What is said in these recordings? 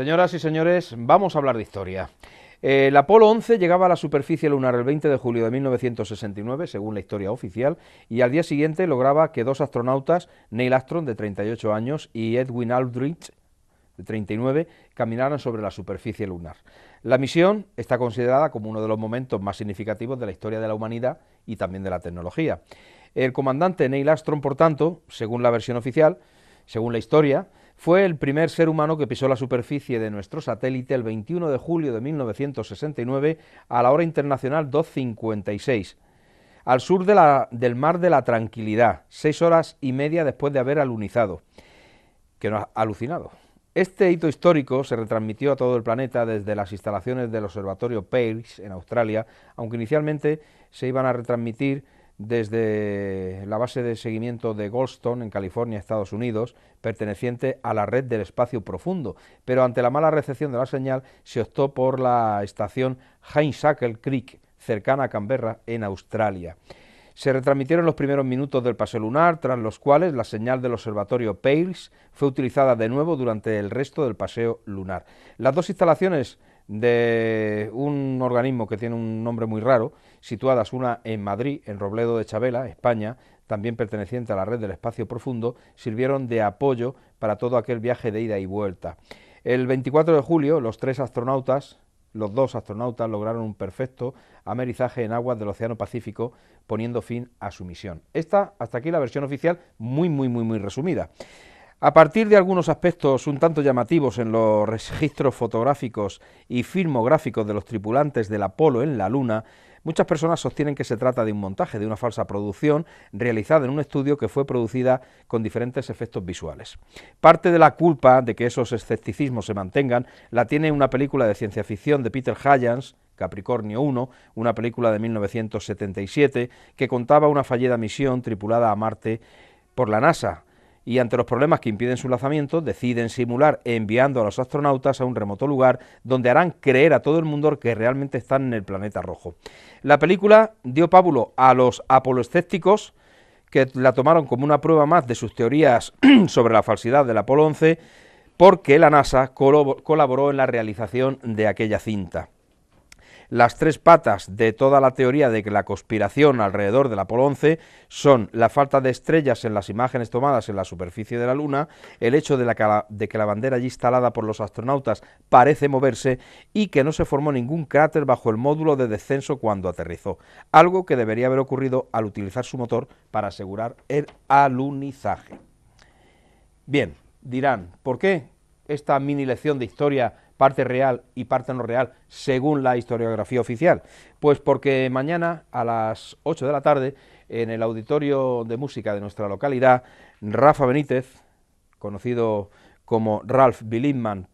Señoras y señores, vamos a hablar de historia. El Apolo 11 llegaba a la superficie lunar el 20 de julio de 1969, según la historia oficial, y al día siguiente lograba que dos astronautas, Neil Armstrong, de 38 años, y Edwin Aldrin, de 39, caminaran sobre la superficie lunar. La misión está considerada como uno de los momentos más significativos de la historia de la humanidad y también de la tecnología. El comandante Neil Armstrong, por tanto, según la versión oficial, según la historia, fue el primer ser humano que pisó la superficie de nuestro satélite el 21 de julio de 1969 a la hora internacional 2:56, al sur del Mar de la Tranquilidad, 6 horas y media después de haber alunizado. Que nos ha alucinado. Este hito histórico se retransmitió a todo el planeta desde las instalaciones del observatorio Peirce en Australia, aunque inicialmente se iban a retransmitir desde la base de seguimiento de Goldstone, en California, Estados Unidos, perteneciente a la red del espacio profundo, pero ante la mala recepción de la señal se optó por la estación Haines Creek, cercana a Canberra, en Australia. Se retransmitieron los primeros minutos del paseo lunar, tras los cuales la señal del observatorio Peirce fue utilizada de nuevo durante el resto del paseo lunar. Las dos instalaciones de un organismo que tiene un nombre muy raro, situadas una en Madrid, en Robledo de Chabela, España, también perteneciente a la red del espacio profundo, sirvieron de apoyo para todo aquel viaje de ida y vuelta. El 24 de julio, los dos astronautas lograron un perfecto amerizaje en aguas del Océano Pacífico, poniendo fin a su misión. Hasta aquí la versión oficial, muy resumida. A partir de algunos aspectos un tanto llamativos en los registros fotográficos y filmográficos de los tripulantes del Apolo en la Luna, muchas personas sostienen que se trata de un montaje, de una falsa producción realizada en un estudio que fue producida con diferentes efectos visuales. Parte de la culpa de que esos escepticismos se mantengan la tiene una película de ciencia ficción de Peter Hyams, Capricornio 1, una película de 1977 que contaba una fallida misión tripulada a Marte por la NASA, y ante los problemas que impiden su lanzamiento, deciden simular enviando a los astronautas a un remoto lugar donde harán creer a todo el mundo que realmente están en el planeta rojo. La película dio pábulo a los apoloescépticos, que la tomaron como una prueba más de sus teorías sobre la falsidad del Apolo 11, porque la NASA colaboró en la realización de aquella cinta. Las tres patas de toda la teoría de que la conspiración alrededor del Apolo 11 son la falta de estrellas en las imágenes tomadas en la superficie de la Luna, el hecho de que la bandera allí instalada por los astronautas parece moverse y que no se formó ningún cráter bajo el módulo de descenso cuando aterrizó, algo que debería haber ocurrido al utilizar su motor para asegurar el alunizaje. Bien, dirán, ¿por qué esta mini lección de historia, parte real y parte no real, según la historiografía oficial? Pues porque mañana a las 8 de la tarde, en el auditorio de música de nuestra localidad, Rafa Benítez, conocido como Ralph Billinman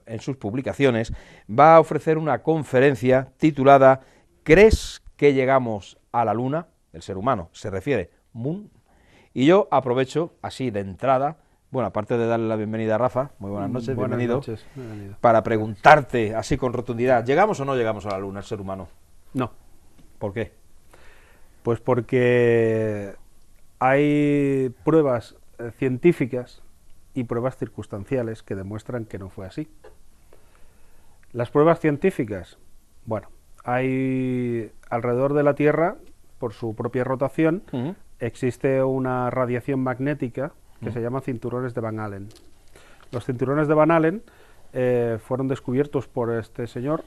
en sus publicaciones, va a ofrecer una conferencia titulada ¿Crees que llegamos a la Luna? El ser humano, se refiere, Moon. Y yo aprovecho, así de entrada, bueno, aparte de darle la bienvenida a Rafa, muy buenas noches, bienvenido, para preguntarte así con rotundidad, ¿llegamos o no llegamos a la Luna, el ser humano? No. ¿Por qué? Pues porque hay pruebas científicas y pruebas circunstanciales que demuestran que no fue así. Las pruebas científicas, bueno, hay alrededor de la Tierra, por su propia rotación, existe una radiación magnética que se llama cinturones de Van Allen. Los cinturones de Van Allen fueron descubiertos por este señor,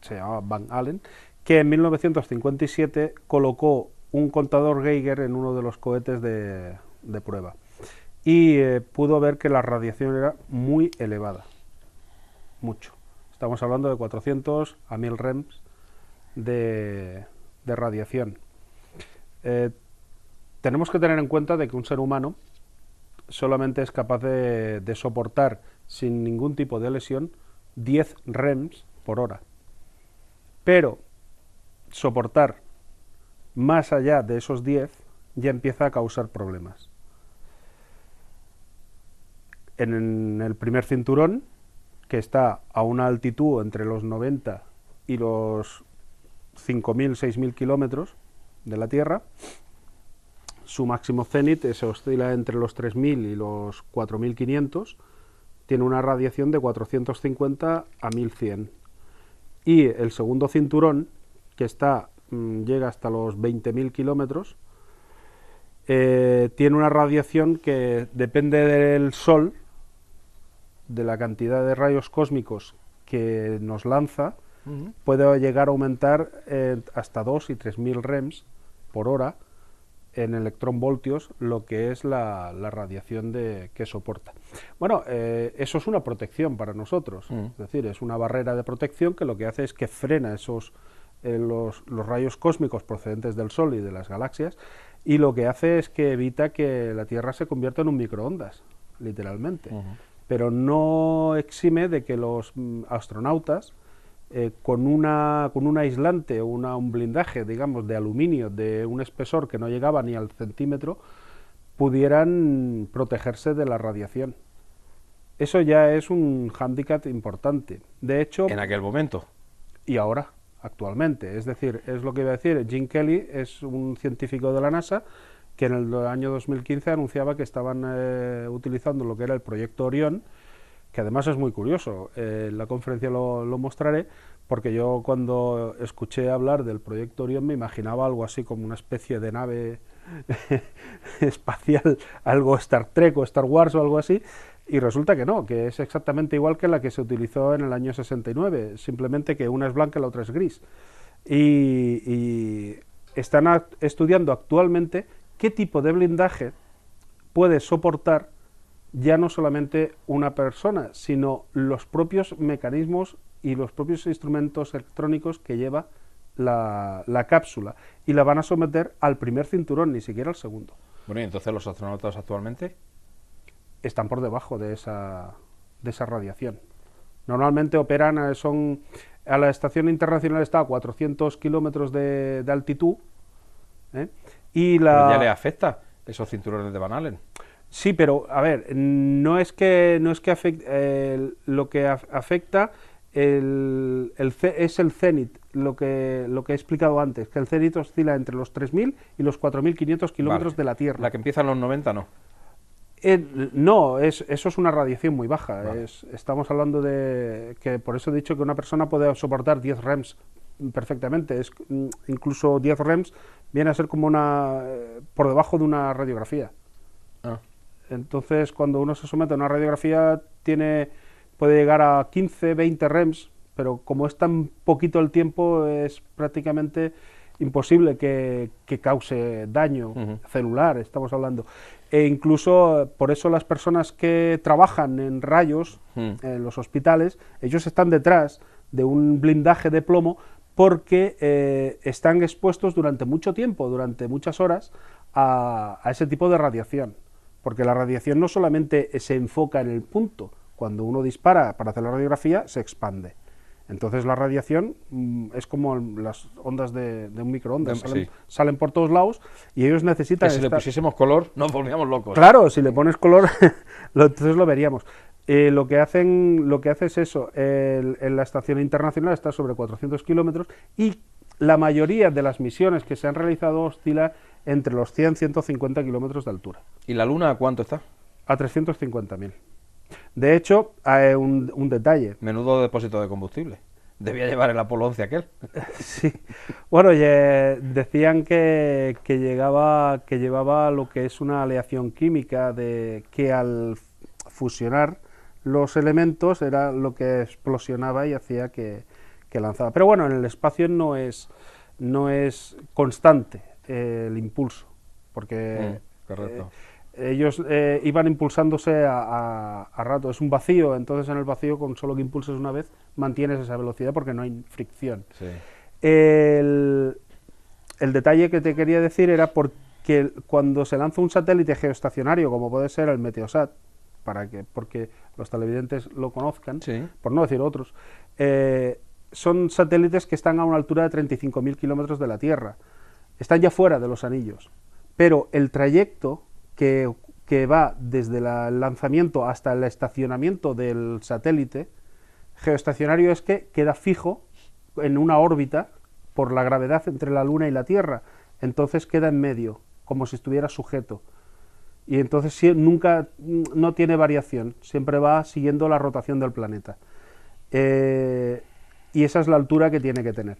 se llamaba Van Allen, que en 1957 colocó un contador Geiger en uno de los cohetes de prueba y pudo ver que la radiación era muy elevada, mucho. Estamos hablando de 400 a 1000 rems de radiación. Tenemos que tener en cuenta de que un ser humano solamente es capaz de soportar sin ningún tipo de lesión 10 rems por hora. Pero soportar más allá de esos 10 ya empieza a causar problemas. En el primer cinturón, que está a una altitud entre los 90 y los 5.000, 6.000 kilómetros de la Tierra, su máximo cenit se oscila entre los 3.000 y los 4.500, tiene una radiación de 450 a 1100. Y el segundo cinturón, que llega hasta los 20.000 kilómetros, tiene una radiación que depende del Sol, de la cantidad de rayos cósmicos que nos lanza, puede llegar a aumentar hasta 2 y 3.000 rems por hora en electronvoltios, lo que es la radiación que soporta. Bueno, eso es una protección para nosotros, es decir, es una barrera de protección que lo que hace es que frena los rayos cósmicos procedentes del Sol y de las galaxias, y lo que hace es que evita que la Tierra se convierta en un microondas, literalmente. Pero no exime de que los astronautas, con un aislante o un blindaje, digamos, de aluminio de un espesor que no llegaba ni al centímetro, pudieran protegerse de la radiación. Eso ya es un hándicap importante. De hecho, en aquel momento. Y ahora, actualmente. Es decir, es lo que iba a decir, Jim Kelly es un científico de la NASA que en el año 2015 anunciaba que estaban utilizando lo que era el proyecto Orión, que además es muy curioso. En la conferencia lo mostraré, porque yo cuando escuché hablar del proyecto Orión me imaginaba algo así como una especie de nave espacial, algo Star Trek o Star Wars o algo así, y resulta que no, que es exactamente igual que la que se utilizó en el año 69, simplemente que una es blanca y la otra es gris. Y están estudiando actualmente qué tipo de blindaje puede soportar ya no solamente una persona, sino los propios mecanismos y los propios instrumentos electrónicos que lleva la cápsula, y la van a someter al primer cinturón, ni siquiera al segundo. Bueno, y entonces los astronautas actualmente están por debajo de esa radiación. Normalmente operan, a la estación internacional está a 400 kilómetros de altitud, y pero ya le afecta esos cinturones de Van Allen. Sí, pero a ver, no es que afecte, lo que afecta es el cenit, lo que he explicado antes, que el cenit oscila entre los 3.000 y los 4.500 kilómetros de la Tierra. La que empieza en los 90, no. No, eso es una radiación muy baja. Vale. Estamos hablando de que, por eso he dicho que una persona puede soportar 10 rems perfectamente. Incluso 10 rems viene a ser como por debajo de una radiografía. Entonces, cuando uno se somete a una radiografía, puede llegar a 15, 20 rems, pero como es tan poquito el tiempo, es prácticamente imposible que cause daño celular, estamos hablando. E incluso, por eso las personas que trabajan en rayos, en los hospitales, ellos están detrás de un blindaje de plomo, porque están expuestos durante mucho tiempo, durante muchas horas, a ese tipo de radiación. Porque la radiación no solamente se enfoca en el punto, cuando uno dispara para hacer la radiografía, se expande. Entonces la radiación es como las ondas de un microondas, salen por todos lados, y ellos necesitan... Que si le pusiésemos color, nos volvíamos locos. Claro, si le pones color, entonces lo veríamos. Lo que hace es eso, en la estación internacional está sobre 400 kilómetros, y la mayoría de las misiones que se han realizado oscila entre los 100 y 150 kilómetros de altura. ¿Y la Luna a cuánto está? A 350.000. De hecho, hay un detalle. Menudo depósito de combustible. Debía llevar el Apolo 11 aquel. Sí. Bueno, decían que llevaba lo que es una aleación química, que al fusionar los elementos era lo que explosionaba y hacía que lanzaba. Pero bueno, en el espacio no es constante el impulso, porque correcto. Ellos iban impulsándose a rato. Es un vacío, entonces en el vacío, con solo que impulses una vez, mantienes esa velocidad porque no hay fricción. Sí. El detalle que te quería decir era porque cuando se lanza un satélite geoestacionario, como puede ser el Meteosat, porque los televidentes lo conozcan, sí, por no decir otros, son satélites que están a una altura de 35.000 kilómetros de la Tierra. Están ya fuera de los anillos, pero el trayecto que va desde el lanzamiento hasta el estacionamiento del satélite geoestacionario es que queda fijo en una órbita por la gravedad entre la Luna y la Tierra, entonces queda en medio, como si estuviera sujeto. y entonces nunca no tiene variación, siempre va siguiendo la rotación del planeta. Y esa es la altura que tiene que tener.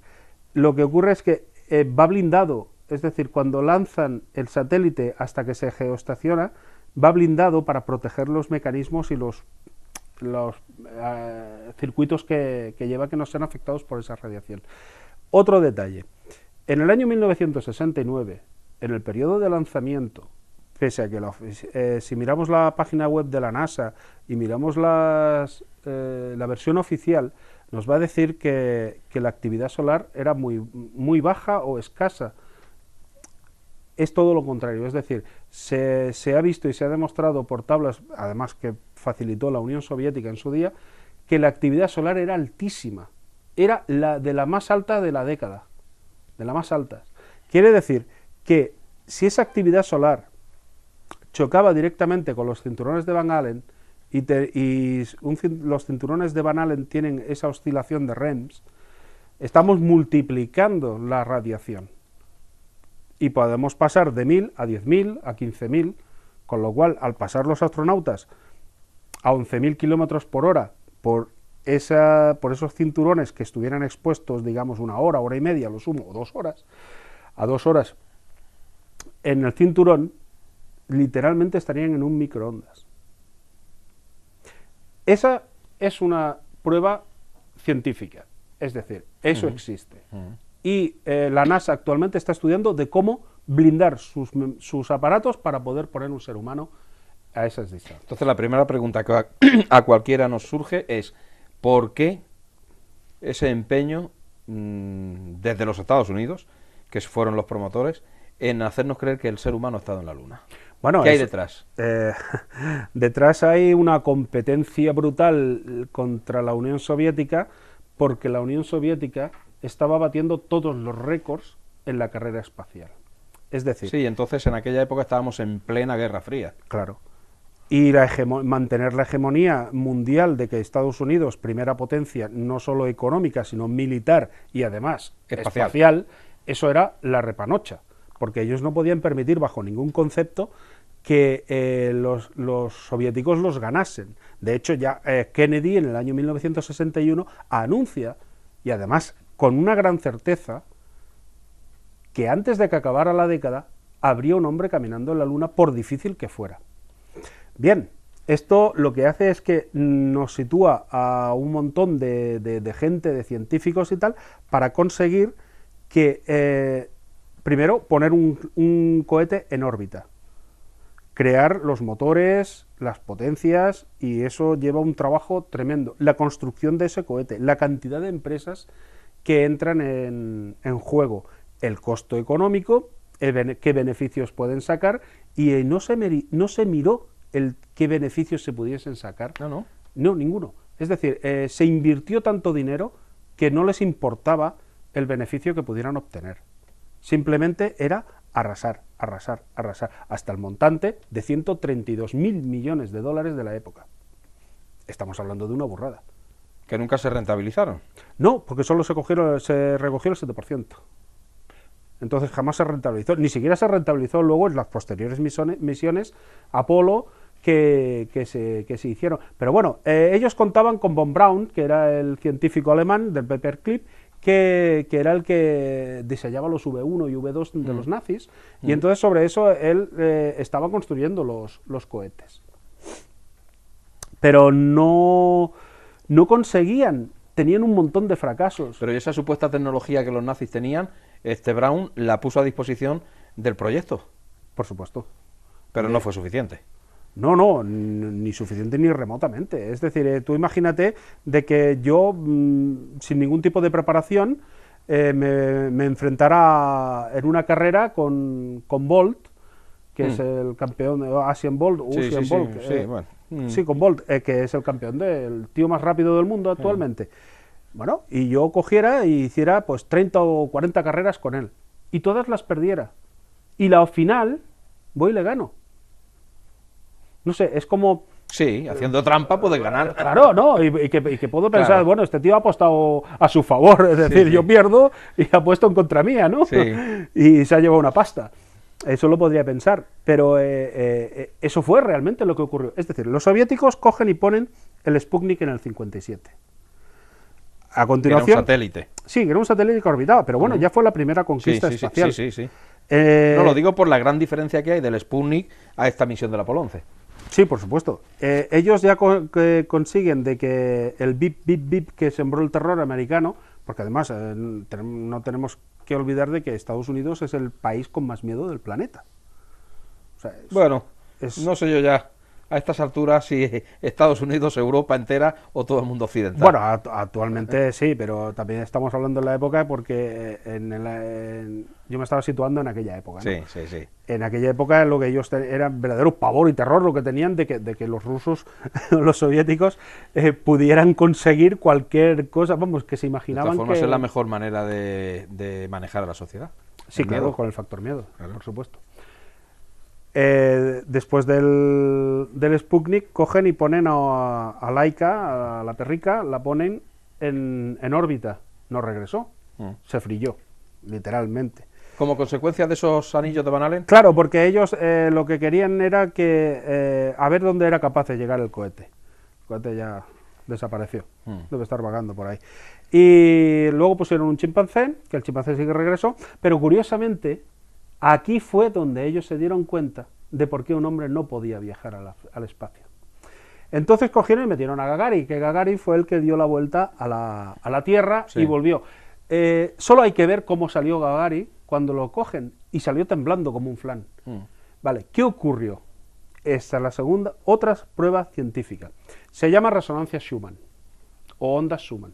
Lo que ocurre es que va blindado, es decir, cuando lanzan el satélite hasta que se geoestaciona, va blindado para proteger los mecanismos y los circuitos que lleva, que no sean afectados por esa radiación. Otro detalle, en el año 1969, en el periodo de lanzamiento, pese a que si miramos la página web de la NASA y miramos la versión oficial, nos va a decir que la actividad solar era muy baja o escasa. Es todo lo contrario, es decir, se ha visto y se ha demostrado por tablas, además que facilitó la Unión Soviética en su día, que la actividad solar era altísima, era de la más alta de la década, de las más altas. Quiere decir que si esa actividad solar chocaba directamente con los cinturones de Van Allen, los cinturones de Van Allen tienen esa oscilación de REMS, estamos multiplicando la radiación. Y podemos pasar de 1000 a 10.000, a 15.000, con lo cual, al pasar los astronautas a 11.000 kilómetros por hora por esos cinturones que estuvieran expuestos, digamos, 1 hora, hora y media, lo sumo, o 2 horas, a 2 horas en el cinturón, literalmente estarían en un microondas. Esa es una prueba científica, es decir, eso existe. Y la NASA actualmente está estudiando de cómo blindar sus aparatos para poder poner un ser humano a esas distancias. Entonces la primera pregunta que a cualquiera nos surge es ¿por qué ese empeño desde los Estados Unidos, que fueron los promotores, en hacernos creer que el ser humano ha estado en la Luna? Bueno, ¿qué hay detrás? Detrás hay una competencia brutal contra la Unión Soviética, porque la Unión Soviética estaba batiendo todos los récords en la carrera espacial. Es decir... Sí, entonces en aquella época estábamos en plena Guerra Fría. Claro. Y mantener la hegemonía mundial de que Estados Unidos, primera potencia, no solo económica, sino militar y además espacial, eso era la repanocha, porque ellos no podían permitir bajo ningún concepto que los soviéticos los ganasen. De hecho, ya Kennedy en el año 1961 anuncia, y además con una gran certeza, que antes de que acabara la década habría un hombre caminando en la Luna, por difícil que fuera. Bien, esto lo que hace es que nos sitúa a un montón de gente, de científicos y tal, para conseguir que, primero, poner un cohete en órbita, crear los motores, las potencias, y eso lleva un trabajo tremendo. La construcción de ese cohete, la cantidad de empresas que entran en juego, el costo económico, qué beneficios pueden sacar, y no se miró qué beneficios se pudiesen sacar. No, ninguno. Es decir, se invirtió tanto dinero que no les importaba el beneficio que pudieran obtener. Simplemente era arrasar, hasta el montante de 132.000 millones de dólares de la época. Estamos hablando de una burrada. ¿Que nunca se rentabilizaron? No, porque solo se recogió el 7%. Entonces jamás se rentabilizó, ni siquiera se rentabilizó luego en las posteriores misiones Apolo que se hicieron. Pero bueno, ellos contaban con von Braun, que era el científico alemán del Paperclip, que era el que diseñaba los V1 y V2 de los nazis, y entonces sobre eso él estaba construyendo los cohetes. Pero no conseguían, tenían un montón de fracasos. Pero esa supuesta tecnología que los nazis tenían, Braun la puso a disposición del proyecto. Por supuesto. Pero no fue suficiente. No, ni suficiente ni remotamente. Es decir, tú imagínate de que yo, sin ningún tipo de preparación, me enfrentara en una carrera con Bolt, que es el campeón de Usain Bolt, con Bolt, que es el campeón del tío más rápido del mundo actualmente. Bueno, y yo cogiera y hiciera pues 30 o 40 carreras con él, y todas las perdiera. Y la final, voy y le gano. No sé, es como... Sí, haciendo trampa puedes ganar. Claro, ¿no? Y que puedo pensar, claro, bueno, este tío ha apostado a su favor, es decir, yo pierdo y ha puesto en contra mía, ¿no? Sí. Y se ha llevado una pasta. Eso lo podría pensar, pero eso fue realmente lo que ocurrió. Es decir, los soviéticos cogen y ponen el Sputnik en el 57. A continuación, que era un satélite. Sí, que era un satélite que orbitaba, pero bueno, ya fue la primera conquista espacial. Sí. No lo digo por la gran diferencia que hay del Sputnik a esta misión del Apolo 11. Sí, por supuesto. Ellos ya consiguen de que el bip, bip, bip que sembró el terror americano, porque además no tenemos que olvidar de que Estados Unidos es el país con más miedo del planeta. O sea, bueno, no sé yo ya a estas alturas si Estados Unidos, Europa entera o todo el mundo occidental. Bueno, actualmente sí, pero también estamos hablando de la época porque yo me estaba situando en aquella época, ¿no? Sí. En aquella época lo que ellos eran verdadero pavor y terror lo que tenían de que los rusos, los soviéticos, pudieran conseguir cualquier cosa, vamos, que se imaginaban. De todas formas, es la mejor manera de manejar a la sociedad. Sí, claro, con el factor miedo, claro, por supuesto. Después del Sputnik cogen y ponen a Laika, a la perrica, la ponen en órbita. No regresó, se frilló, literalmente. ¿Como consecuencia de esos anillos de Van Allen? Claro, porque ellos lo que querían era que a ver dónde era capaz de llegar el cohete. El cohete ya desapareció, debe estar vagando por ahí. Y luego pusieron un chimpancé, que el chimpancé sí que regresó, pero curiosamente aquí fue donde ellos se dieron cuenta de por qué un hombre no podía viajar al espacio. Entonces cogieron y metieron a Gagarin, que Gagarin fue el que dio la vuelta a la Tierra y volvió. Solo hay que ver cómo salió Gagarin cuando lo cogen, y salió temblando como un flan. Vale, ¿qué ocurrió? Esta es la segunda, otra prueba científica. Se llama resonancia Schumann, o ondas Schumann.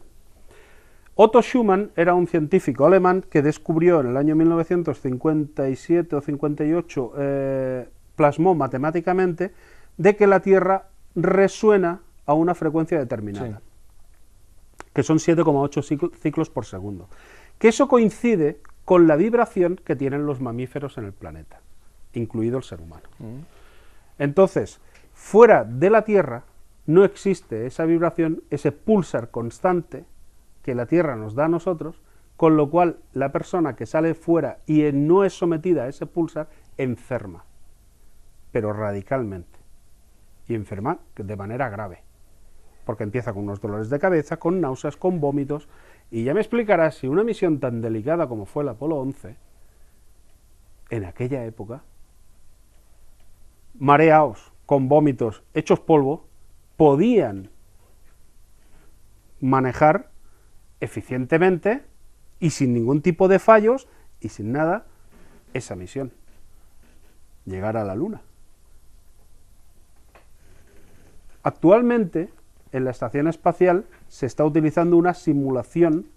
Otto Schumann era un científico alemán que descubrió en el año 1957 o 58, plasmó matemáticamente de que la Tierra resuena a una frecuencia determinada, que son 7,8 ciclos por segundo. Que eso coincide con la vibración que tienen los mamíferos en el planeta, incluido el ser humano. Entonces, fuera de la Tierra no existe esa vibración, ese pulsar constante que la Tierra nos da a nosotros, con lo cual la persona que sale fuera y no es sometida a ese pulsar, enferma, pero radicalmente, y enferma de manera grave, porque empieza con unos dolores de cabeza, con náuseas, con vómitos, y ya me explicarás si una misión tan delicada como fue el Apolo 11, en aquella época, mareados, con vómitos, hechos polvo, podían manejar eficientemente y sin ningún tipo de fallos y sin nada esa misión, llegar a la Luna. Actualmente en la estación espacial se está utilizando una simulación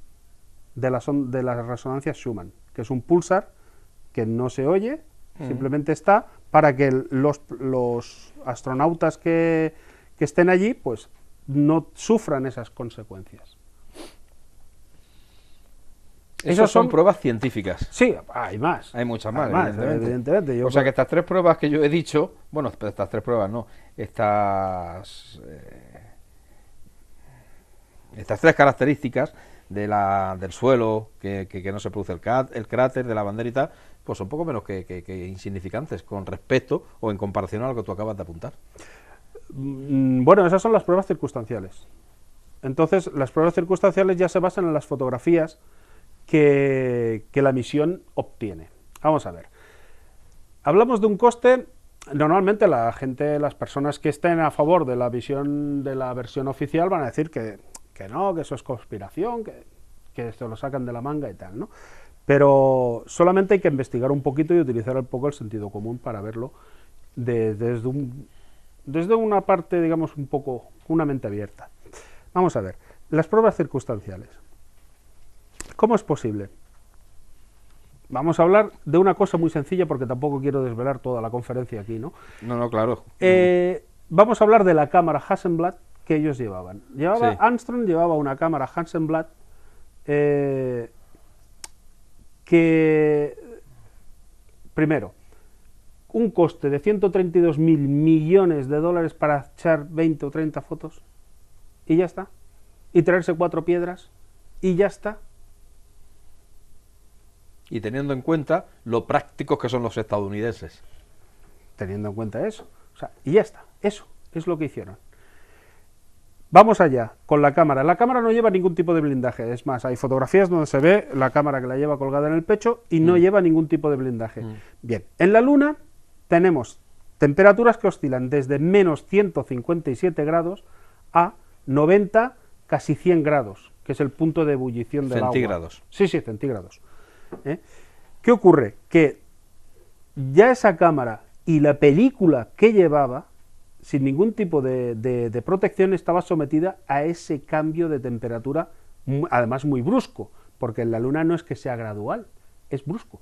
de la resonancia Schumann, que es un pulsar que no se oye, simplemente está para que los astronautas que estén allí pues no sufran esas consecuencias. Esas son pruebas científicas. Sí, hay más. Hay muchas más, evidentemente. O sea que estas tres pruebas que yo he dicho, bueno, estas tres pruebas no, estas tres características del suelo, que no se produce el cráter, de la bandera y tal, pues son poco menos que insignificantes con respecto o en comparación a lo que tú acabas de apuntar. Bueno, esas son las pruebas circunstanciales. Entonces, las pruebas circunstanciales ya se basan en las fotografías que la misión obtiene. Vamos a ver. Hablamos de un coste. Normalmente las personas que estén a favor de la visión de la versión oficial van a decir que no, que eso es conspiración, que esto lo sacan de la manga y tal, ¿no? Pero solamente hay que investigar un poquito y utilizar un poco el sentido común para verlo desde una parte, digamos, un poco, una mente abierta. Vamos a ver, las pruebas circunstanciales. ¿Cómo es posible? Vamos a hablar de una cosa muy sencilla porque tampoco quiero desvelar toda la conferencia aquí, ¿no? No, claro. Vamos a hablar de la cámara Hasselblad que ellos llevaban. Armstrong llevaba una cámara Hasselblad que, primero, un coste de 132.000 millones de dólares para echar 20 o 30 fotos y ya está. Y traerse 4 piedras y ya está. Y teniendo en cuenta lo prácticos que son los estadounidenses. Teniendo en cuenta eso. O sea, y ya está, eso es lo que hicieron. Vamos allá, con la cámara. La cámara no lleva ningún tipo de blindaje. Es más, hay fotografías donde se ve la cámara que la lleva colgada en el pecho y no lleva ningún tipo de blindaje. Bien, en la Luna tenemos temperaturas que oscilan desde menos 157 grados a 90, casi 100 grados, que es el punto de ebullición del agua. Centígrados. Sí, centígrados. ¿Qué ocurre? Que ya esa cámara y la película que llevaba, sin ningún tipo de protección, estaba sometida a ese cambio de temperatura, además muy brusco, porque en la Luna no es que sea gradual, es brusco.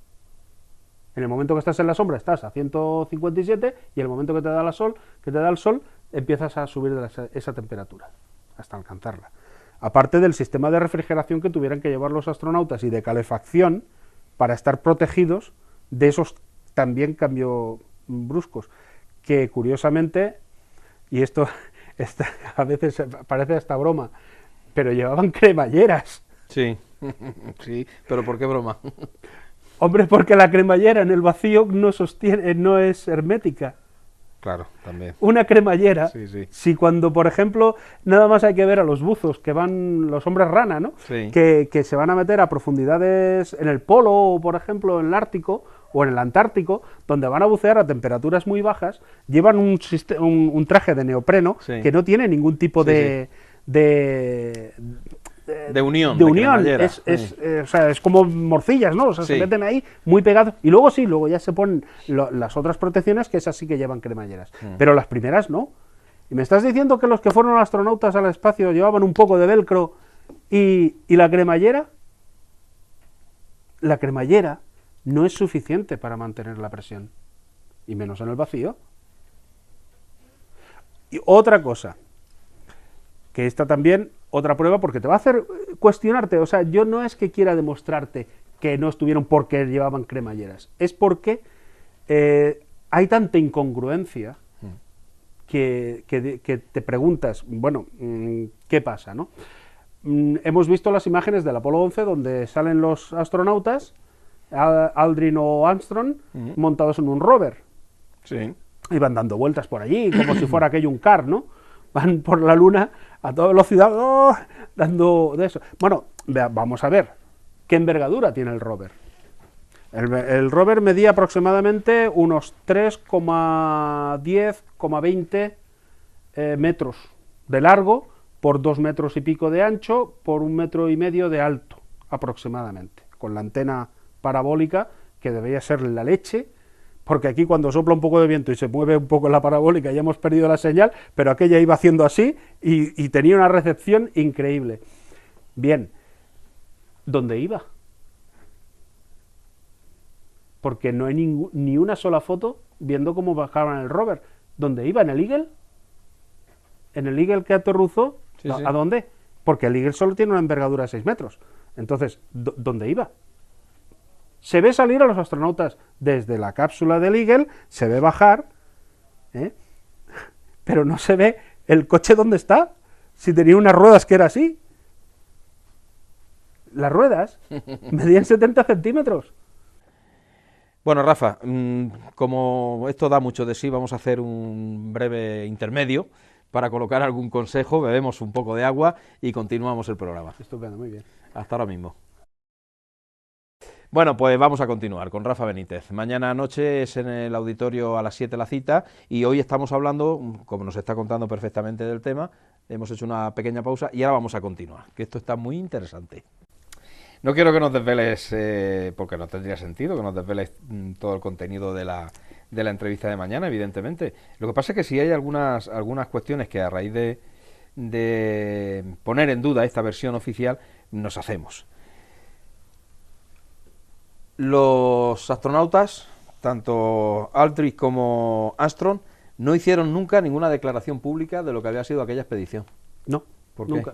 En el momento que estás en la sombra estás a 157 y en el momento que te da el sol, empiezas a subir esa temperatura hasta alcanzarla. Aparte del sistema de refrigeración que tuvieran que llevar los astronautas y de calefacción para estar protegidos de esos también cambios bruscos, que curiosamente, y esto a veces parece hasta broma, pero llevaban cremalleras. Sí, sí, pero ¿por qué broma? Hombre, porque la cremallera en el vacío no es hermética. Claro, también. Una cremallera, Sí, sí. si cuando, por ejemplo, nada más hay que ver a los buzos, que van, los hombres rana, ¿no? Sí. Que se van a meter a profundidades en el polo, o por ejemplo en el Ártico, o en el Antártico, donde van a bucear a temperaturas muy bajas, llevan un traje de neopreno Sí. que no tiene ningún tipo Sí, de unión. de unión, cremallera. o sea, es como morcillas, ¿no? O sea, Sí. se meten ahí muy pegados, y luego ya se ponen las otras protecciones, que esas sí que llevan cremalleras, pero las primeras no. Y me estás diciendo que los que fueron astronautas al espacio llevaban un poco de velcro y la cremallera no es suficiente para mantener la presión, y menos en el vacío. Y otra cosa, que esta también, otra prueba, porque te va a hacer cuestionarte, o sea, yo no es que quiera demostrarte que no estuvieron porque llevaban cremalleras, es porque hay tanta incongruencia que te preguntas, bueno, ¿qué pasa, no? Hemos visto las imágenes del Apolo 11 donde salen los astronautas, Aldrin o Armstrong, montados en un rover. Sí. Y van dando vueltas por allí, como si fuera aquello un car, ¿no? Van por la Luna a toda velocidad, ¡oh!, dando de eso. Bueno, vamos a ver, ¿qué envergadura tiene el rover? El rover medía aproximadamente unos 3,10,20 metros de largo, por 2 metros y pico de ancho, por 1,5 metros de alto, aproximadamente, con la antena parabólica, que debería ser la leche, porque aquí cuando sopla un poco de viento y se mueve un poco la parabólica ya hemos perdido la señal, pero aquella iba haciendo así y tenía una recepción increíble. Bien, ¿dónde iba? Porque no hay ni una sola foto viendo cómo bajaban el rover. ¿Dónde iba? ¿En el Eagle? ¿En el Eagle que aterrizó? Sí, ¿A sí. dónde? Porque el Eagle solo tiene una envergadura de 6 metros. Entonces, ¿dónde iba? Se ve salir a los astronautas desde la cápsula del Eagle, se ve bajar, pero no se ve el coche dónde está, si tenía unas ruedas que era así. Las ruedas medían 70 centímetros. Bueno, Rafa, como esto da mucho de sí, vamos a hacer un breve intermedio para colocar algún consejo, bebemos un poco de agua y continuamos el programa. Estupendo, muy bien. Hasta ahora mismo. Bueno, pues vamos a continuar con Rafa Benítez. Mañana noche es en el auditorio a las 7 la cita y hoy estamos hablando, como nos está contando perfectamente del tema, hemos hecho una pequeña pausa y ahora vamos a continuar, que esto está muy interesante. No quiero que nos desveles, porque no tendría sentido que nos desveles todo el contenido de la entrevista de mañana, evidentemente. Lo que pasa es que sí hay algunas cuestiones que a raíz de poner en duda esta versión oficial nos hacemos. Los astronautas, tanto Aldrin como Armstrong, no hicieron nunca ninguna declaración pública de lo que había sido aquella expedición. No, ¿Por qué? nunca.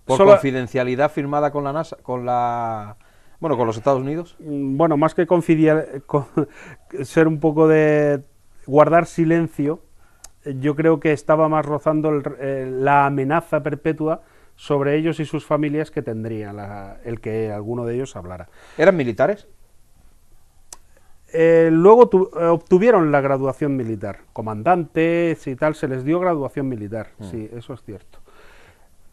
¿Por Solo- confidencialidad firmada con la NASA, con los Estados Unidos? Bueno, más que ser un poco de guardar silencio, yo creo que estaba más rozando la amenaza perpetua sobre ellos y sus familias que tendría el que alguno de ellos hablara. ¿Eran militares? Luego obtuvieron la graduación militar, comandantes y tal, se les dio graduación militar, sí, eso es cierto.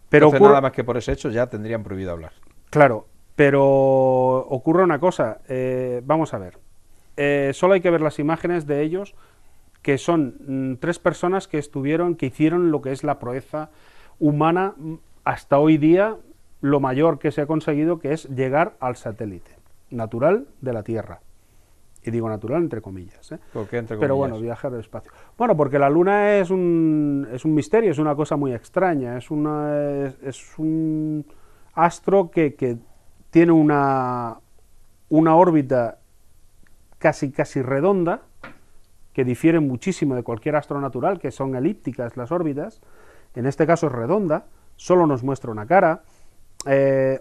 Pero Entonces, nada más que por ese hecho ya tendrían prohibido hablar. Claro, pero ocurre una cosa, vamos a ver, solo hay que ver las imágenes de ellos, que son 3 personas que hicieron lo que es la proeza humana hasta hoy día, lo mayor que se ha conseguido, que es llegar al satélite natural de la Tierra. Y digo natural entre comillas. ¿Por qué entre comillas? Pero bueno, viajar al espacio. Bueno, porque la Luna es un misterio, es una cosa muy extraña, es un astro que tiene una órbita casi redonda, que difiere muchísimo de cualquier astro natural, que son elípticas las órbitas. En este caso es redonda, solo nos muestra una cara,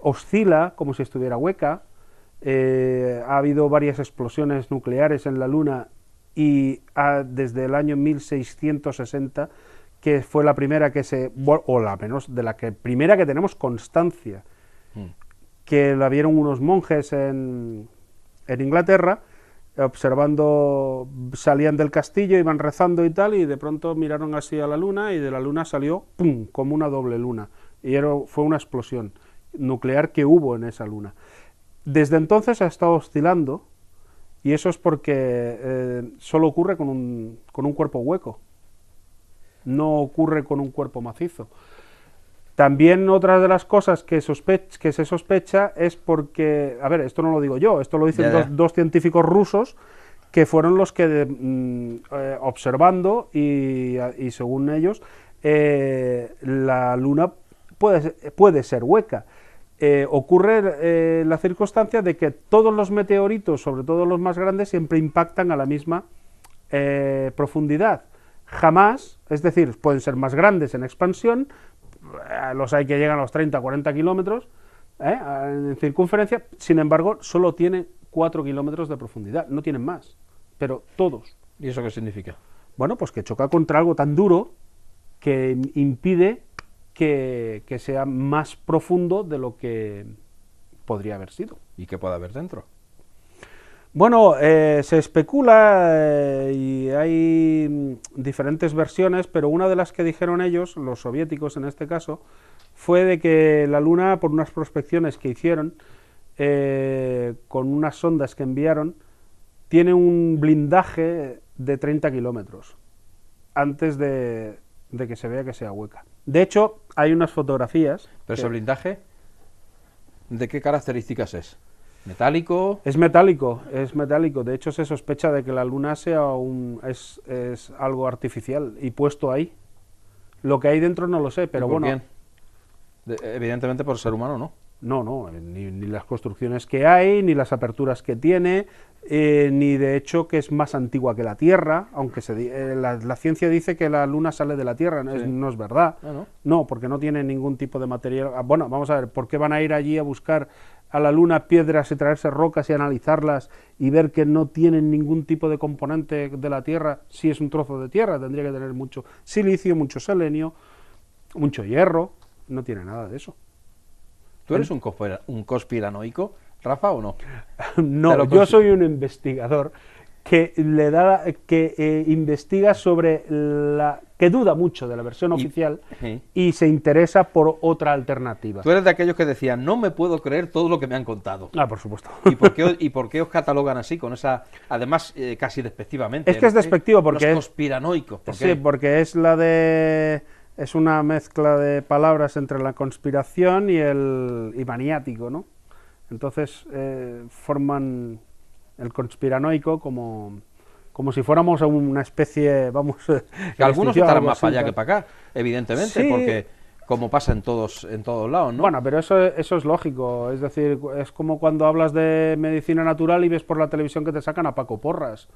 oscila como si estuviera hueca. Ha habido varias explosiones nucleares en la Luna y desde el año 1660, que fue la primera primera que tenemos constancia, que la vieron unos monjes en Inglaterra, observando, salían del castillo, iban rezando y tal, y de pronto miraron así a la Luna, y de la Luna salió, ¡pum!, como una doble luna, y fue una explosión nuclear que hubo en esa Luna. Desde entonces ha estado oscilando, y eso es porque solo ocurre con un cuerpo hueco, no ocurre con un cuerpo macizo. También otra de las cosas que se sospecha es porque, a ver, esto no lo digo yo, esto lo dicen dos científicos rusos, que fueron los que observando y según ellos la Luna puede ser hueca. Ocurre la circunstancia de que todos los meteoritos, sobre todo los más grandes, siempre impactan a la misma profundidad. Jamás, es decir, pueden ser más grandes en expansión, los hay que llegan a los 30-40 kilómetros en circunferencia, sin embargo, solo tienen 4 kilómetros de profundidad, no tienen más, pero todos. ¿Y eso qué significa? Bueno, pues que choca contra algo tan duro que impide que sea más profundo de lo que podría haber sido. ¿Y qué puede haber dentro? Bueno, se especula y hay diferentes versiones, pero una de las que dijeron ellos, los soviéticos en este caso, fue de que la Luna, por unas prospecciones que hicieron, con unas sondas que enviaron, tiene un blindaje de 30 kilómetros, antes de que se vea que sea hueca. De hecho, hay unas fotografías... ¿Pero ese blindaje, de qué características es? ¿Metálico? Es metálico, es metálico. De hecho, se sospecha de que la Luna sea es algo artificial y puesto ahí. Lo que hay dentro no lo sé, pero ¿Por bueno... quién? Evidentemente por ser humano, ¿no? No, ni las construcciones que hay, ni las aperturas que tiene, ni de hecho que es más antigua que la Tierra, aunque la ciencia dice que la Luna sale de la Tierra, Sí. no es verdad. ¿No? No, porque no tiene ningún tipo de material. Bueno, vamos a ver, ¿por qué van a ir allí a buscar a la Luna piedras y traerse rocas y analizarlas y ver que no tienen ningún tipo de componente de la Tierra? Si es un trozo de tierra, tendría que tener mucho silicio, mucho selenio, mucho hierro, no tiene nada de eso. ¿Tú eres un conspiranoico, Rafa, o no? No, yo soy un investigador que investiga sobre que duda mucho de la versión oficial y se interesa por otra alternativa. Tú eres de aquellos que decían, no me puedo creer todo lo que me han contado. Ah, por supuesto. ¿Y por qué os catalogan así, con esa, además casi despectivamente? Es que es despectivo porque los conspiranoicos. ¿Por qué? Sí, porque es una mezcla de palabras entre la conspiración y maniático, ¿no? Entonces forman el conspiranoico como si fuéramos una especie, vamos... Que algunos estarán más así, para allá que para acá, evidentemente, sí, porque como pasa en todos lados, ¿no? Bueno, pero eso es lógico, es decir, es como cuando hablas de medicina natural y ves por la televisión que te sacan a Paco Porras,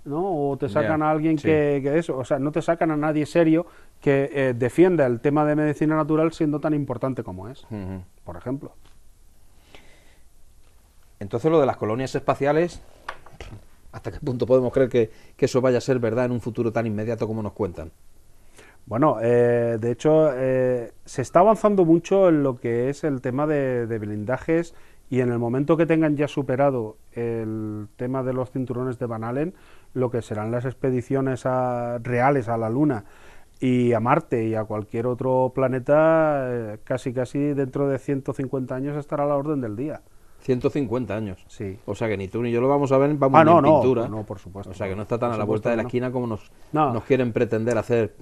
¿no? O te sacan a alguien que eso, o sea, no te sacan a nadie serio que defienda el tema de medicina natural siendo tan importante como es, por ejemplo. Entonces lo de las colonias espaciales, ¿hasta qué punto podemos creer que eso vaya a ser verdad en un futuro tan inmediato como nos cuentan? Bueno, de hecho, se está avanzando mucho en lo que es el tema de blindajes, y en el momento que tengan ya superado el tema de los cinturones de Van Allen, lo que serán las expediciones reales a la Luna y a Marte y a cualquier otro planeta, casi dentro de 150 años estará a la orden del día. 150 años. Sí. O sea que ni tú ni yo lo vamos a ver, vamos ni en pintura. No, por supuesto. O sea que no está tan a la vuelta de la esquina como nos quieren pretender hacer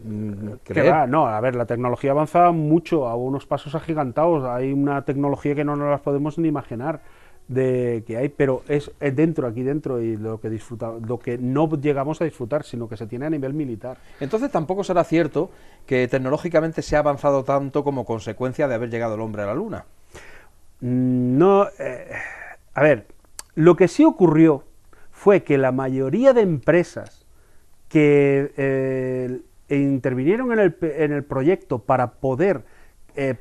creer. No, a ver, la tecnología avanza mucho, a unos pasos agigantados. Hay una tecnología que no nos las podemos ni imaginar de que hay, pero es dentro, aquí dentro, y lo que no llegamos a disfrutar, sino que se tiene a nivel militar. Entonces tampoco será cierto que tecnológicamente se ha avanzado tanto como consecuencia de haber llegado el hombre a la Luna. No, a ver, lo que sí ocurrió fue que la mayoría de empresas que intervinieron en el proyecto para poder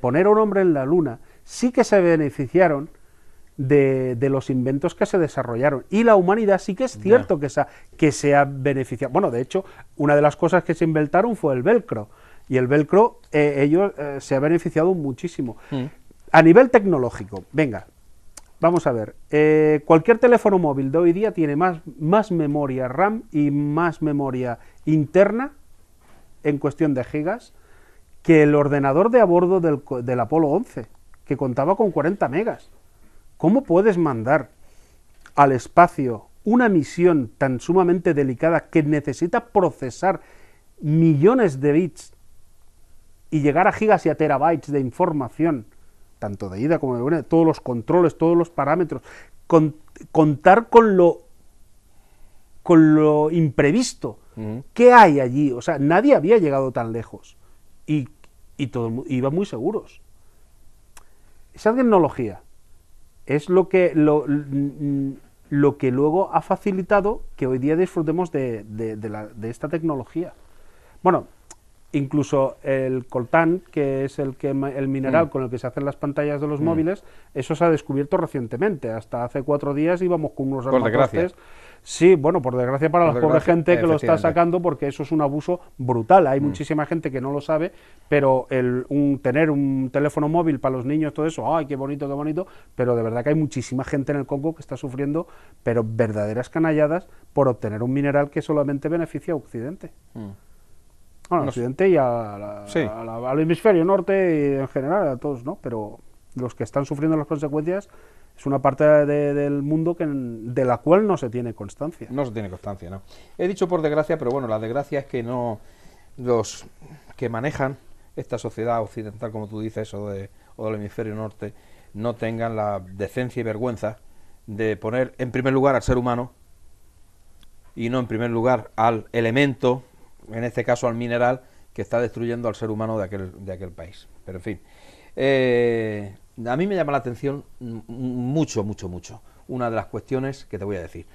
poner a un hombre en la Luna, sí que se beneficiaron de los inventos que se desarrollaron, y la humanidad sí que es cierto que se ha beneficiado. Bueno, de hecho, una de las cosas que se inventaron fue el velcro, y el velcro se ha beneficiado muchísimo. A nivel tecnológico, venga, vamos a ver, cualquier teléfono móvil de hoy día tiene más memoria RAM y más memoria interna, en cuestión de gigas, que el ordenador de a bordo del Apolo 11, que contaba con 40 megas. ¿Cómo puedes mandar al espacio una misión tan sumamente delicada que necesita procesar millones de bits y llegar a gigas y a terabytes de información, tanto de ida como de vuelta, todos los controles, todos los parámetros, contar con lo imprevisto? ¿Qué hay allí? O sea, nadie había llegado tan lejos y todo iba muy seguros. Esa tecnología es lo que luego ha facilitado que hoy día disfrutemos de esta tecnología. Bueno, incluso el coltán, que es el mineral con el que se hacen las pantallas de los móviles, eso se ha descubierto recientemente. Hasta hace 4 días íbamos con unos armatoste. Sí, bueno, por desgracia para la pobre gente que lo está sacando, porque eso es un abuso brutal. Hay muchísima gente que no lo sabe, pero tener un teléfono móvil para los niños, todo eso, ¡ay, qué bonito, qué bonito! Pero de verdad que hay muchísima gente en el Congo que está sufriendo, pero verdaderas canalladas, por obtener un mineral que solamente beneficia a Occidente. Bueno, al Occidente y al hemisferio norte y en general a todos, ¿no? Pero los que están sufriendo las consecuencias es una parte del mundo de la cual no se tiene constancia. No se tiene constancia, no. He dicho por desgracia, pero bueno, la desgracia es que no los que manejan esta sociedad occidental, como tú dices, o del hemisferio norte, no tengan la decencia y vergüenza de poner en primer lugar al ser humano y no en primer lugar al elemento, en este caso al mineral, que está destruyendo al ser humano de aquel país. Pero en fin, a mí me llama la atención mucho una de las cuestiones que te voy a decir.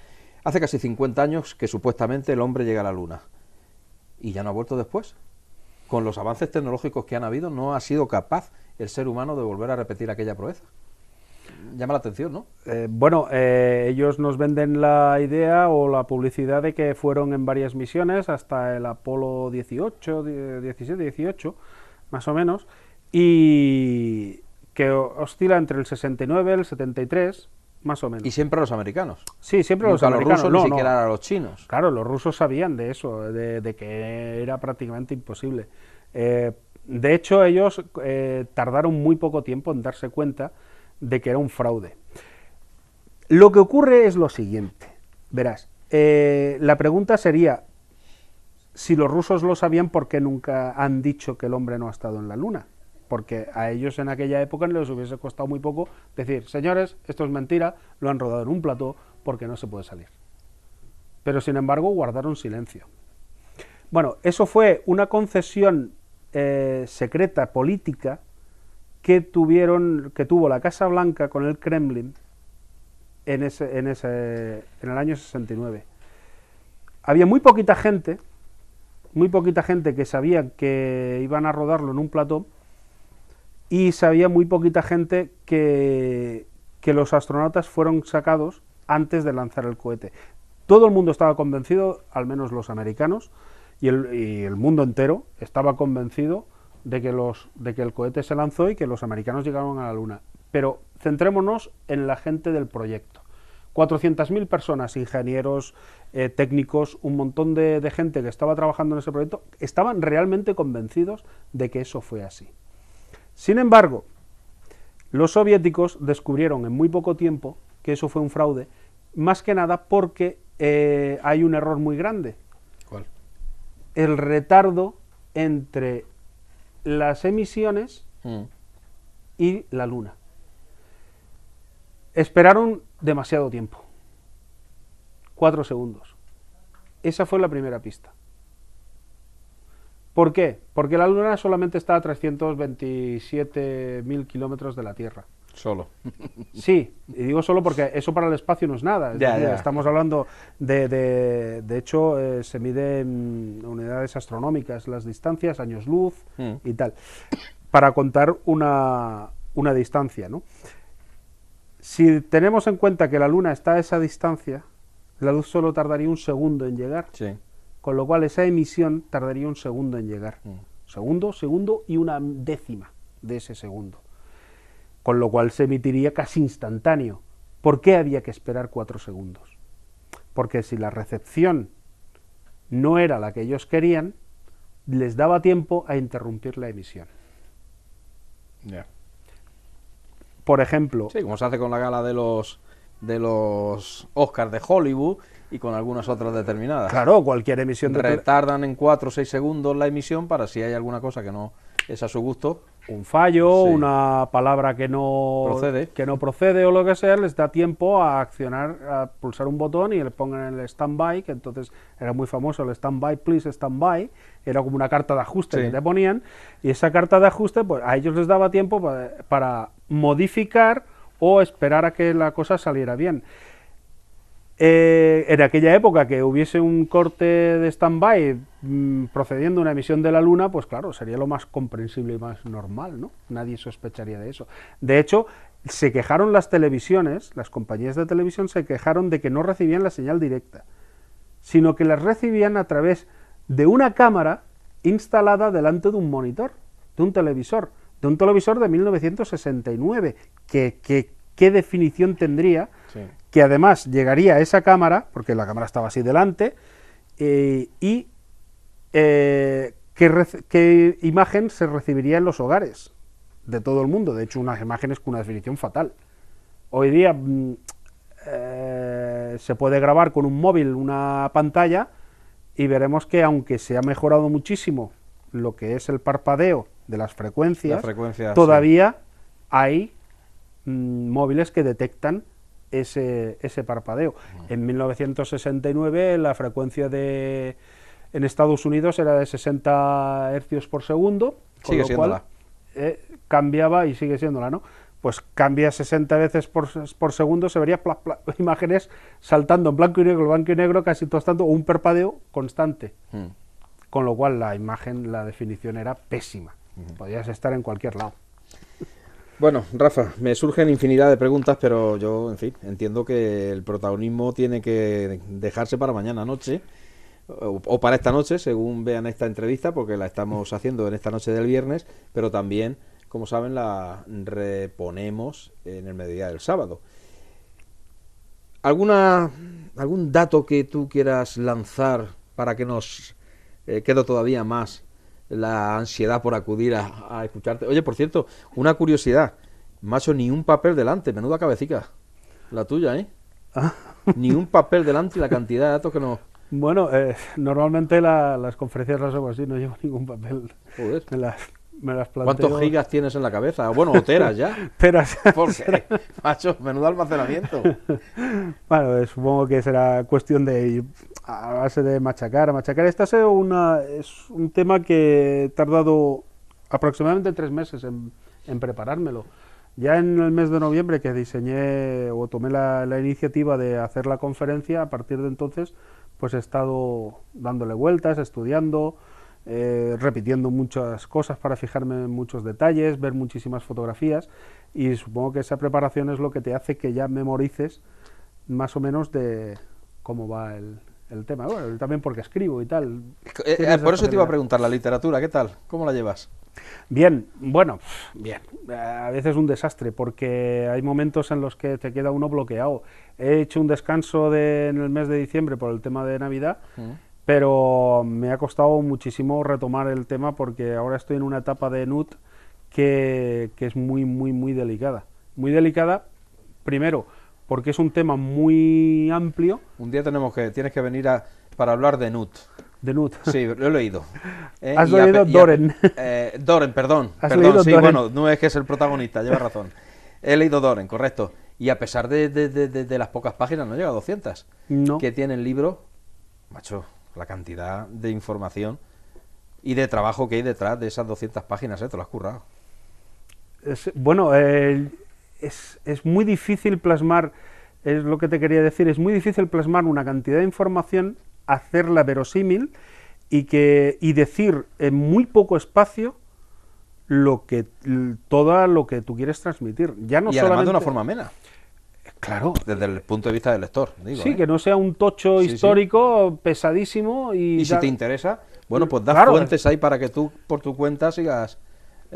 Hace casi 50 años que supuestamente el hombre llega a la Luna y ya no ha vuelto después. Con los avances tecnológicos que han habido, no ha sido capaz el ser humano de volver a repetir aquella proeza. Llama la atención, ¿no? Ellos nos venden la idea o la publicidad de que fueron en varias misiones hasta el Apolo 18, 17, 18, más o menos, y que oscila entre el 69 y el 73, más o menos. Y siempre los americanos. Sí, siempre los americanos. Los rusos, ni siquiera a los chinos. Claro, los rusos sabían de eso, de que era prácticamente imposible. De hecho, ellos tardaron muy poco tiempo en darse cuenta de que era un fraude. Lo que ocurre es lo siguiente, verás, la pregunta sería, si los rusos lo sabían, ¿por qué nunca han dicho que el hombre no ha estado en la Luna? Porque a ellos en aquella época les hubiese costado muy poco decir, señores, esto es mentira, lo han rodado en un plató porque no se puede salir. Pero sin embargo guardaron silencio. Bueno, eso fue una concesión secreta, política, que tuvo la Casa Blanca con el Kremlin en el año 69. Había muy poquita gente que sabía que iban a rodarlo en un plató, y sabía muy poquita gente que los astronautas fueron sacados antes de lanzar el cohete. Todo el mundo estaba convencido, al menos los americanos, y el mundo entero estaba convencido de que el cohete se lanzó y que los americanos llegaron a la Luna. Pero centrémonos en la gente del proyecto. 400.000 personas, ingenieros, técnicos, un montón de gente que estaba trabajando en ese proyecto, estaban realmente convencidos de que eso fue así. Sin embargo, los soviéticos descubrieron en muy poco tiempo que eso fue un fraude, más que nada porque hay un error muy grande. ¿Cuál? El retardo entre las emisiones y la Luna. Esperaron demasiado tiempo. 4 segundos. Esa fue la primera pista. ¿Por qué? Porque la Luna solamente está a 327.000 kilómetros de la Tierra. Solo. Sí, y digo solo porque eso para el espacio no es nada. Es decir, estamos hablando de hecho, se mide en unidades astronómicas las distancias, años luz y tal, para contar una distancia, ¿no? Si tenemos en cuenta que la Luna está a esa distancia, la luz solo tardaría 1 segundo en llegar, Sí. con lo cual esa emisión tardaría 1 segundo en llegar. Segundo y 1/10 de ese segundo. Con lo cual se emitiría casi instantáneo. ¿Por qué había que esperar 4 segundos? Porque si la recepción no era la que ellos querían, les daba tiempo a interrumpir la emisión. Yeah. Por ejemplo... Sí, como se hace con la gala de los Oscars de Hollywood y con algunas otras determinadas. Claro, cualquier emisión de... Retardan en 4 o 6 segundos la emisión para si hay alguna cosa que no es a su gusto. Un fallo, Sí. una palabra que no procede o lo que sea, les da tiempo a accionar, a pulsar un botón y le pongan el stand-by, que entonces era muy famoso el stand-by, please, stand-by, era como una carta de ajuste que te ponían, y esa carta de ajuste, pues a ellos les daba tiempo para modificar o esperar a que la cosa saliera bien. En aquella época que hubiese un corte de stand-by procediendo a una emisión de la Luna, pues claro, sería lo más comprensible y más normal, ¿no? Nadie sospecharía de eso. De hecho, se quejaron las televisiones, las compañías de televisión se quejaron de que no recibían la señal directa, sino que las recibían a través de una cámara instalada delante de un monitor, de un televisor de 1969, ¿qué definición tendría? Sí. Que además llegaría a esa cámara, porque la cámara estaba así delante, qué imagen se recibiría en los hogares de todo el mundo. De hecho, unas imágenes con una definición fatal. Hoy día se puede grabar con un móvil una pantalla y veremos que aunque se ha mejorado muchísimo lo que es el parpadeo de las frecuencias, todavía hay móviles que detectan ese parpadeo. En 1969 la frecuencia en Estados Unidos era de 60 hercios por segundo, con lo cual cambiaba, y sigue siéndola, ¿no? Pues cambia 60 veces por segundo, se vería imágenes saltando en blanco y negro, casi todo tanto, o un parpadeo constante. Con lo cual la imagen, la definición era pésima. Podías estar en cualquier lado. Bueno, Rafa, me surgen infinidad de preguntas, pero yo, en fin, entiendo que el protagonismo tiene que dejarse para mañana noche, o para esta noche, según vean esta entrevista, porque la estamos haciendo en esta noche del viernes, pero también, como saben, la reponemos en el mediodía del sábado. ¿Algún dato que tú quieras lanzar para que nos quede todavía más la ansiedad por acudir a escucharte? Oye, por cierto, una curiosidad, macho, ni un papel delante, menuda cabecica la tuya, ¿eh? Ni un papel delante y la cantidad de datos que nos... Bueno, normalmente las conferencias las hago así, no llevo ningún papel. Joder. Me las planteo... ¿Cuántos gigas tienes en la cabeza? Bueno, o teras ya. Teras. Porque, macho, menudo almacenamiento. Bueno, supongo que será cuestión de... a base de machacar. Esta es un tema que he tardado aproximadamente 3 meses en preparármelo. Ya en el mes de noviembre, que diseñé o tomé la iniciativa de hacer la conferencia, a partir de entonces pues he estado dándole vueltas, estudiando, repitiendo muchas cosas para fijarme en muchos detalles, ver muchísimas fotografías, y supongo que esa preparación es lo que te hace que ya memorices más o menos de cómo va el tema. Bueno, también porque escribo y tal. Por eso te iba a preguntar, la literatura, ¿qué tal? ¿Cómo la llevas? Bien, bueno, bien. A veces un desastre, porque hay momentos en los que te queda uno bloqueado. He hecho un descanso en el mes de diciembre por el tema de Navidad, pero me ha costado muchísimo retomar el tema porque ahora estoy en una etapa de NUT que es muy delicada. Muy delicada, primero, porque es un tema muy amplio. Un día tienes que venir para hablar de NUT. De NUT. Sí, lo he leído. ¿Has leído Doren? Doren, perdón. Leído Sí, Doren? bueno, no es que es el protagonista, llevas razón. He leído Doren, correcto. Y a pesar de las pocas páginas, no llega a 200. No. Que tiene el libro, macho, la cantidad de información y de trabajo que hay detrás de esas 200 páginas, te lo has currado. Bueno, es muy difícil plasmar, es lo que te quería decir, es muy difícil plasmar una cantidad de información, hacerla verosímil y decir en muy poco espacio todo lo que tú quieres transmitir. Ya no y solamente además de una forma amena. Claro. Desde el punto de vista del lector, digo. Sí, que no sea un tocho histórico pesadísimo. Y si te interesa, bueno, pues da fuentes ahí para que tú, por tu cuenta, sigas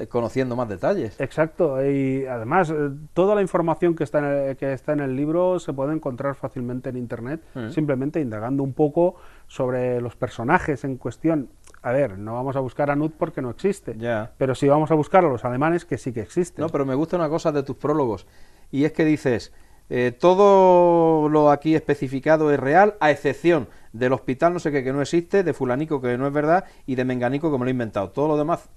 conociendo más detalles. Exacto, y además toda la información que está en el libro se puede encontrar fácilmente en internet, simplemente indagando un poco sobre los personajes en cuestión. A ver, no vamos a buscar a Nut porque no existe, pero sí vamos a buscar a los alemanes, que sí que existen. No, pero me gusta una cosa de tus prólogos, y es que dices, todo lo aquí especificado es real, a excepción del hospital no sé qué que no existe, de fulanico que no es verdad, y de menganico que me lo he inventado. Todo lo demás...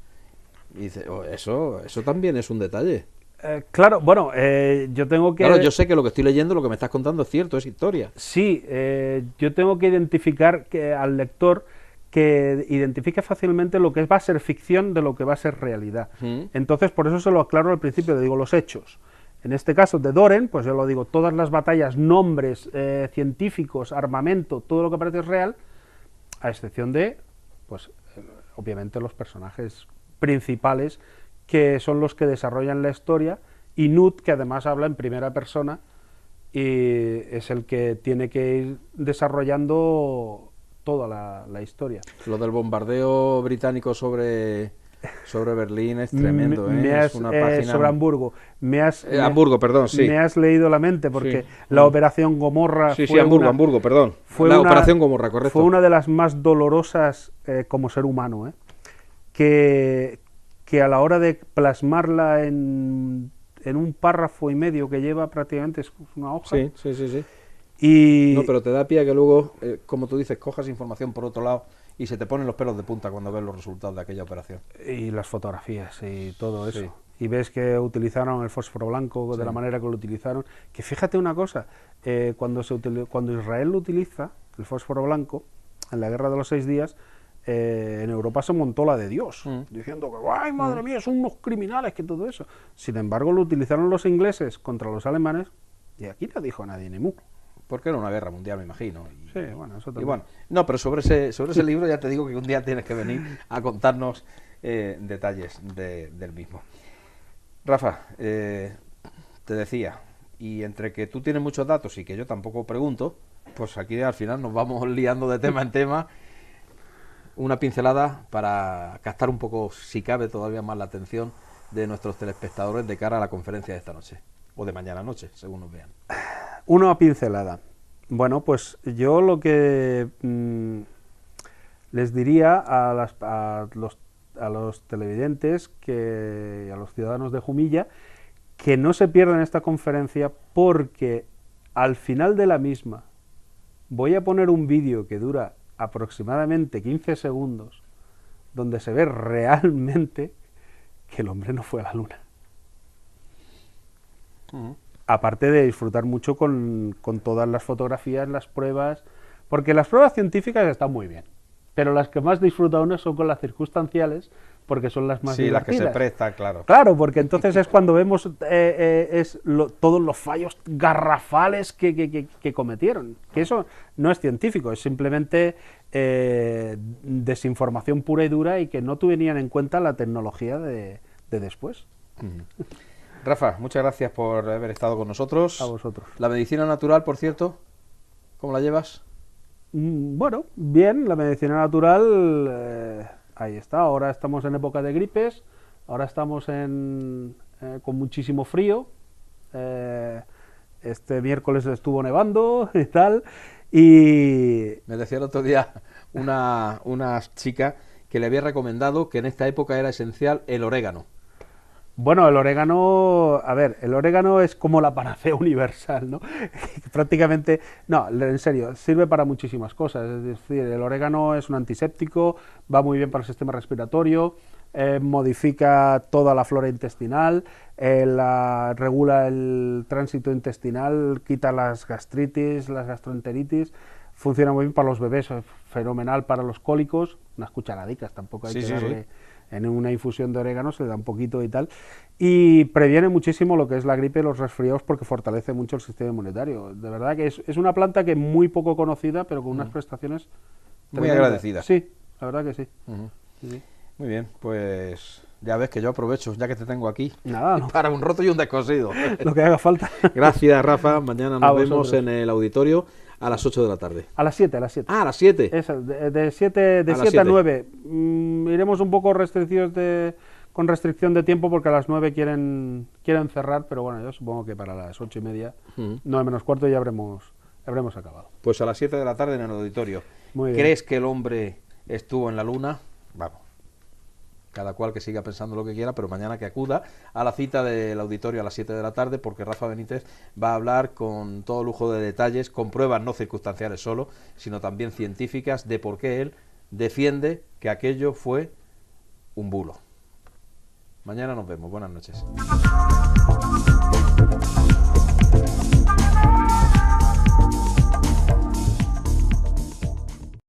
Y dice, eso también es un detalle. Claro, bueno, yo tengo que... Claro, yo sé que lo que estoy leyendo, lo que me estás contando es cierto, es historia. Sí, yo tengo que identificar al lector que identifique fácilmente lo que va a ser ficción de lo que va a ser realidad. Entonces, por eso se lo aclaro al principio, le digo los hechos. En este caso de Doren, pues yo lo digo, todas las batallas, nombres, científicos, armamento, todo lo que parece es real, a excepción de, pues, obviamente los personajes principales, que son los que desarrollan la historia, y Nut, que además habla en primera persona, y es el que tiene que ir desarrollando toda la historia. Lo del bombardeo británico sobre Berlín es tremendo, es una página... Sobre Hamburgo. Hamburgo, perdón, sí. Me has leído la mente, porque la Operación Gomorra... Sí, Hamburgo, perdón. Operación Gomorra, correcto. Fue una de las más dolorosas como ser humano, que a la hora de plasmarla en un párrafo y medio que lleva prácticamente es una hoja. Sí. Y... No, pero te da pie a que luego, como tú dices, cojas información por otro lado y se te ponen los pelos de punta cuando ves los resultados de aquella operación. Y las fotografías y todo eso. Sí. Y ves que utilizaron el fósforo blanco de la manera que lo utilizaron. Que fíjate una cosa, cuando Israel lo utiliza, el fósforo blanco, en la Guerra de los 6 días, en Europa se montó la de Dios, diciendo que, ¡ay, madre mía, son unos criminales, que todo eso! Sin embargo, lo utilizaron los ingleses contra los alemanes y aquí no dijo nadie ni mu. Porque era una guerra mundial, me imagino. Sí, bueno, eso también. Y bueno, no, pero sobre ese libro ya te digo que un día tienes que venir a contarnos detalles del mismo. Rafa, te decía, y entre que tú tienes muchos datos y que yo tampoco pregunto, pues aquí al final nos vamos liando de tema en tema. Una pincelada para captar un poco, si cabe todavía más, la atención de nuestros telespectadores de cara a la conferencia de esta noche, o de mañana noche, según nos vean. Una pincelada. Bueno, pues yo lo que les diría a los televidentes y a los ciudadanos de Jumilla que no se pierdan esta conferencia, porque al final de la misma voy a poner un vídeo que dura aproximadamente 15 segundos, donde se ve realmente que el hombre no fue a la luna. Aparte de disfrutar mucho con todas las fotografías, las pruebas, porque las pruebas científicas están muy bien, pero las que más disfruta uno son con las circunstanciales, porque son las más divertidas. Las que se prestan, claro. Claro, porque entonces es cuando vemos todos los fallos garrafales que cometieron. Que eso no es científico, es simplemente desinformación pura y dura, y que no tuvieran en cuenta la tecnología de después. Rafa, muchas gracias por haber estado con nosotros. A vosotros. La medicina natural, por cierto, ¿cómo la llevas? Bueno, bien, la medicina natural, ahí está. Ahora estamos en época de gripes, ahora estamos con muchísimo frío. Este miércoles estuvo nevando y tal. Y Me decía el otro día una chica que le había recomendado que en esta época era esencial el orégano. bueno, el orégano, a ver, el orégano es como la panacea universal, ¿no? Prácticamente, no, en serio, sirve para muchísimas cosas. Es decir, el orégano es un antiséptico, va muy bien para el sistema respiratorio, modifica toda la flora intestinal, regula el tránsito intestinal, quita las gastritis, las gastroenteritis, funciona muy bien para los bebés, es fenomenal para los cólicos, unas cucharadicas, tampoco hay Sí, que sí, darle. sí. En una infusión de orégano se le da un poquito y tal, y previene muchísimo lo que es la gripe y los resfriados porque fortalece mucho el sistema inmunitario. De verdad que es una planta que es muy poco conocida, pero con unas prestaciones Muy tremendas. agradecida. Sí, la verdad que sí. Ujú. Sí, sí. Muy bien, pues ya ves que yo aprovecho, ya que te tengo aquí, Nada, no, para un roto y un descosido. lo que haga falta. Gracias, Rafa. Mañana A nos vosotros. vemos en el auditorio a las 8 de la tarde. A las 7, a las 7. Ah, a las 7. Esa, de 7 A las a 7. 9. Iremos un poco restricciones con restricción de tiempo porque a las 9 quieren cerrar, pero bueno, yo supongo que para las 8:30, 9 menos cuarto ya habremos acabado. Pues a las 7 de la tarde en el auditorio. Muy bien. ¿Crees que el hombre estuvo en la luna? Vamos. Cada cual que siga pensando lo que quiera, pero mañana que acuda a la cita del auditorio a las 7 de la tarde, porque Rafa Benítez va a hablar con todo lujo de detalles, con pruebas no circunstanciales solo, sino también científicas, de por qué él defiende que aquello fue un bulo. Mañana nos vemos. Buenas noches.